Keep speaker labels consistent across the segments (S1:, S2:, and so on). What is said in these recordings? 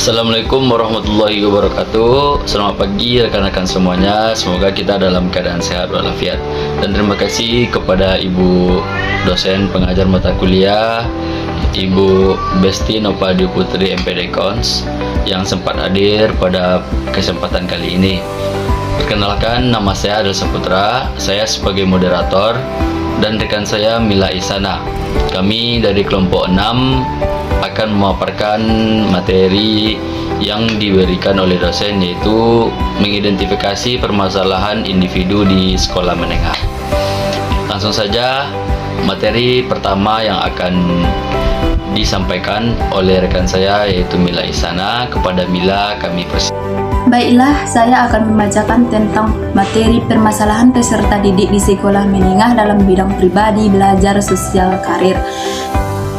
S1: Assalamualaikum warahmatullahi wabarakatuh. Selamat pagi rekan-rekan semuanya. Semoga kita dalam keadaan sehat walafiat. Dan terima kasih kepada Ibu dosen pengajar mata kuliah, Ibu Besti Nopadi Putri MPD Kons yang sempat hadir pada kesempatan kali ini. Perkenalkan, nama saya Adel Saputra. Saya sebagai moderator dan rekan saya Mila Isana. Kami dari kelompok 6 akan memaparkan materi yang diberikan oleh dosen, yaitu mengidentifikasi permasalahan individu di sekolah menengah. Langsung saja, materi pertama yang akan disampaikan oleh rekan saya yaitu Mila Isana. Kepada Mila kami
S2: Baiklah, saya akan membacakan tentang materi permasalahan peserta didik di sekolah menengah dalam bidang pribadi, belajar, sosial, karir.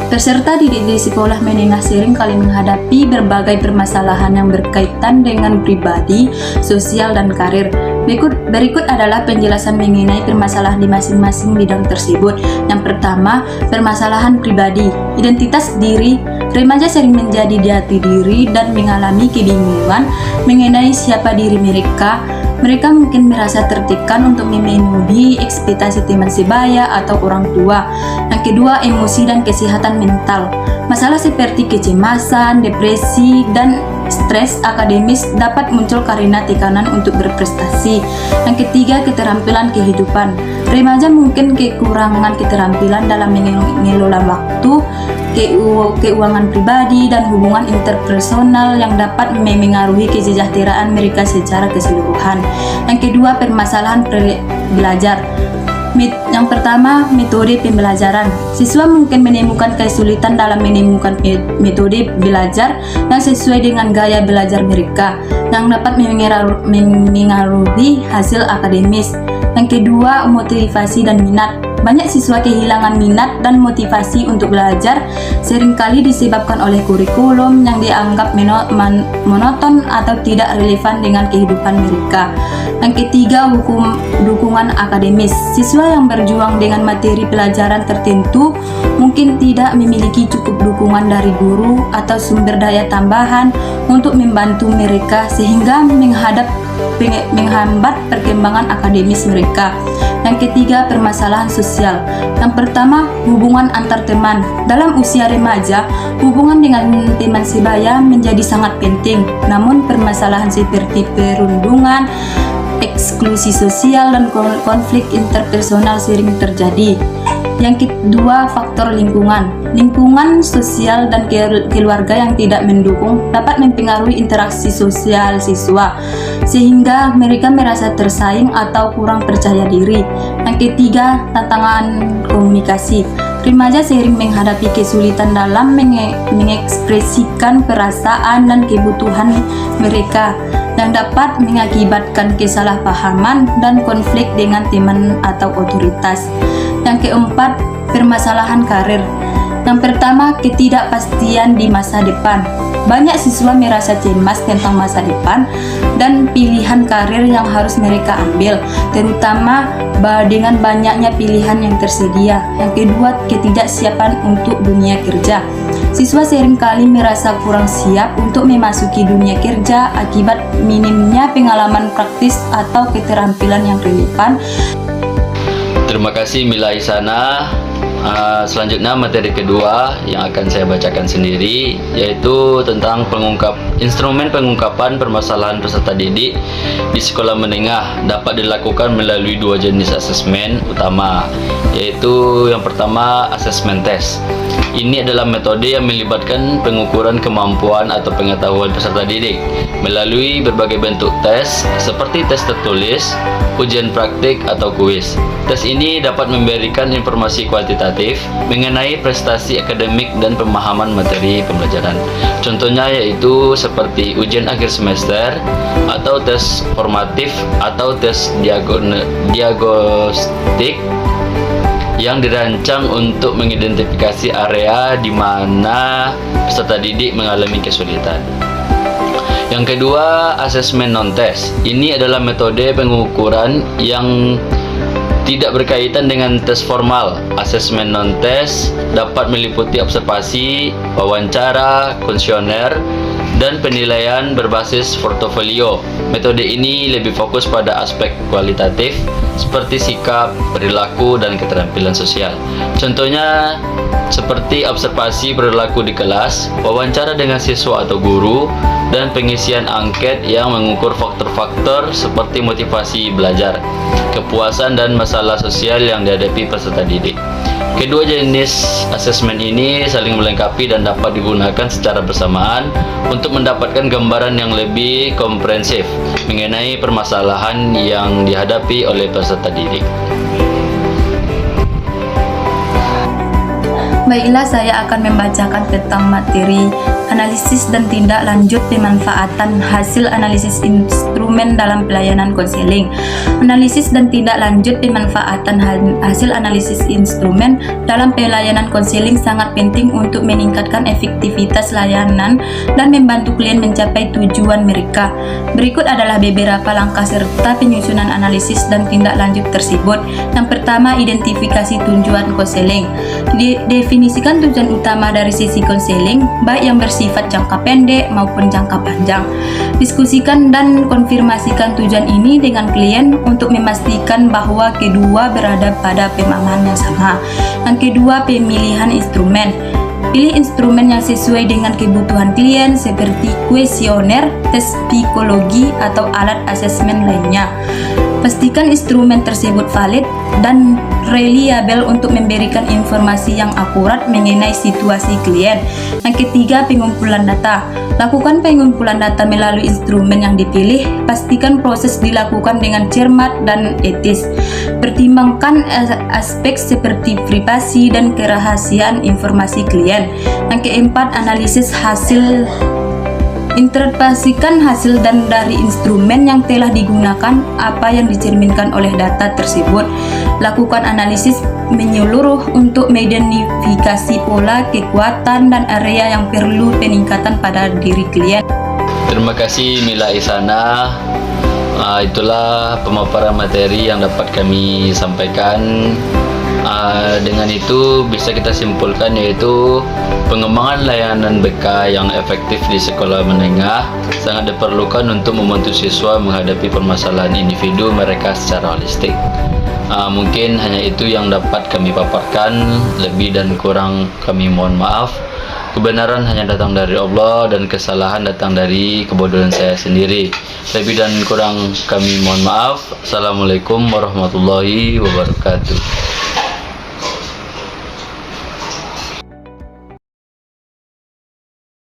S2: Peserta didik di sekolah menengah sering kali menghadapi berbagai permasalahan yang berkaitan dengan pribadi, sosial, dan karir. Berikut adalah penjelasan mengenai permasalahan di masing-masing bidang tersebut. Yang pertama, permasalahan pribadi. Identitas diri. Remaja sering menjadi jati diri dan mengalami kebingungan mengenai siapa diri mereka. Mereka mungkin merasa tertekan untuk memenuhi ekspektasi teman sebaya atau orang tua. Yang kedua, emosi dan kesehatan mental. Masalah seperti kecemasan, depresi, dan stres akademis dapat muncul karena tekanan untuk berprestasi. Yang ketiga, keterampilan kehidupan. Remaja mungkin kekurangan keterampilan dalam mengelola waktu, keuangan pribadi, dan hubungan interpersonal yang dapat memengaruhi kesejahteraan mereka secara keseluruhan. Yang kedua, permasalahan belajar. Yang pertama, metode pembelajaran. Siswa mungkin menemukan kesulitan dalam menemukan metode belajar yang sesuai dengan gaya belajar mereka, yang dapat memengaruhi hasil akademis. Yang kedua, motivasi dan minat. Banyak siswa kehilangan minat dan motivasi untuk belajar, seringkali disebabkan oleh kurikulum yang dianggap monoton atau tidak relevan dengan kehidupan mereka. Yang ketiga, dukungan akademis. Siswa yang berjuang dengan materi pelajaran tertentu mungkin tidak memiliki cukup dukungan dari guru atau sumber daya tambahan untuk membantu mereka, sehingga menghambat perkembangan akademis mereka. Yang ketiga, permasalahan sosial. Yang pertama, hubungan antar teman. Dalam usia remaja, hubungan dengan teman sebaya menjadi sangat penting. Namun permasalahan seperti perundungan, eksklusi sosial, dan konflik interpersonal sering terjadi. Yang kedua, faktor lingkungan. Lingkungan sosial dan keluarga yang tidak mendukung dapat mempengaruhi interaksi sosial siswa, sehingga mereka merasa tersaing atau kurang percaya diri. Yang ketiga, tantangan komunikasi. Remaja sering menghadapi kesulitan dalam mengekspresikan perasaan dan kebutuhan mereka, yang dapat mengakibatkan kesalahpahaman dan konflik dengan teman atau otoritas. Yang keempat, permasalahan karir. Yang pertama, ketidakpastian di masa depan. Banyak siswa merasa cemas tentang masa depan dan pilihan karir yang harus mereka ambil, terutama dengan banyaknya pilihan yang tersedia. Yang kedua, ketidaksiapan untuk dunia kerja. Siswa seringkali merasa kurang siap untuk memasuki dunia kerja akibat minimnya pengalaman praktis atau keterampilan yang relevan.
S1: Terima kasih Mila Isana. Selanjutnya materi kedua yang akan saya bacakan sendiri, yaitu tentang instrumen pengungkapan permasalahan peserta didik di sekolah menengah dapat dilakukan melalui dua jenis asesmen utama, yaitu yang pertama, asesmen test. Ini adalah metode yang melibatkan pengukuran kemampuan atau pengetahuan peserta didik melalui berbagai bentuk tes seperti tes tertulis, ujian praktik, atau kuis. Tes ini dapat memberikan informasi kuantitatif mengenai prestasi akademik dan pemahaman materi pembelajaran. Contohnya yaitu seperti ujian akhir semester, atau tes formatif, atau tes diagnostik yang dirancang untuk mengidentifikasi area di mana peserta didik mengalami kesulitan. Yang kedua, asesmen non-test. Ini adalah metode pengukuran yang tidak berkaitan dengan tes formal. Asesmen non-tes dapat meliputi observasi, wawancara, kuesioner, dan penilaian berbasis portofolio. Metode ini lebih fokus pada aspek kualitatif seperti sikap, perilaku, dan keterampilan sosial. Contohnya seperti observasi perilaku di kelas, wawancara dengan siswa atau guru, dan pengisian angket yang mengukur faktor-faktor seperti motivasi belajar, kepuasan, dan masalah sosial yang dihadapi peserta didik. Kedua jenis asesmen ini saling melengkapi dan dapat digunakan secara bersamaan untuk mendapatkan gambaran yang lebih komprehensif mengenai permasalahan yang dihadapi oleh peserta didik.
S2: Baiklah, saya akan membacakan tentang materi analisis dan tindak lanjut pemanfaatan hasil analisis instrumen dalam pelayanan konseling. Analisis dan tindak lanjut pemanfaatan hasil analisis instrumen dalam pelayanan konseling sangat penting untuk meningkatkan efektivitas layanan dan membantu klien mencapai tujuan mereka. Berikut adalah beberapa langkah serta penyusunan analisis dan tindak lanjut tersebut. Yang pertama, identifikasi tujuan konseling. Definisikan tujuan utama dari sesi konseling, baik yang bersifat jangka pendek maupun jangka panjang. Diskusikan dan konfirmasikan tujuan ini dengan klien untuk memastikan bahwa kedua berada pada pemahaman yang sama. Yang kedua, pemilihan instrumen. Pilih instrumen yang sesuai dengan kebutuhan klien seperti kuesioner, tes psikologi, atau alat asesmen lainnya. Pastikan instrumen tersebut valid dan reliable untuk memberikan informasi yang akurat mengenai situasi klien. Yang ketiga, pengumpulan data. Lakukan pengumpulan data melalui instrumen yang dipilih. Pastikan proses dilakukan dengan cermat dan etis. Pertimbangkan aspek seperti privasi dan kerahasiaan informasi klien. Yang keempat, analisis hasil. Interpretasikan hasil dan dari instrumen yang telah digunakan, apa yang dicerminkan oleh data tersebut. Lakukan analisis menyeluruh untuk mengidentifikasi pola, kekuatan, dan area yang perlu peningkatan pada diri klien.
S1: Terima kasih Mila Isana. Itulah pemaparan materi yang dapat kami sampaikan. Dengan itu bisa kita simpulkan yaitu pengembangan layanan BK yang efektif di sekolah menengah sangat diperlukan untuk membantu siswa menghadapi permasalahan individu mereka secara holistik. Mungkin hanya itu yang dapat kami paparkan, lebih dan kurang kami mohon maaf. Kebenaran hanya datang dari Allah dan kesalahan datang dari kebodohan saya sendiri. Lebih dan kurang kami mohon maaf. Assalamualaikum warahmatullahi wabarakatuh.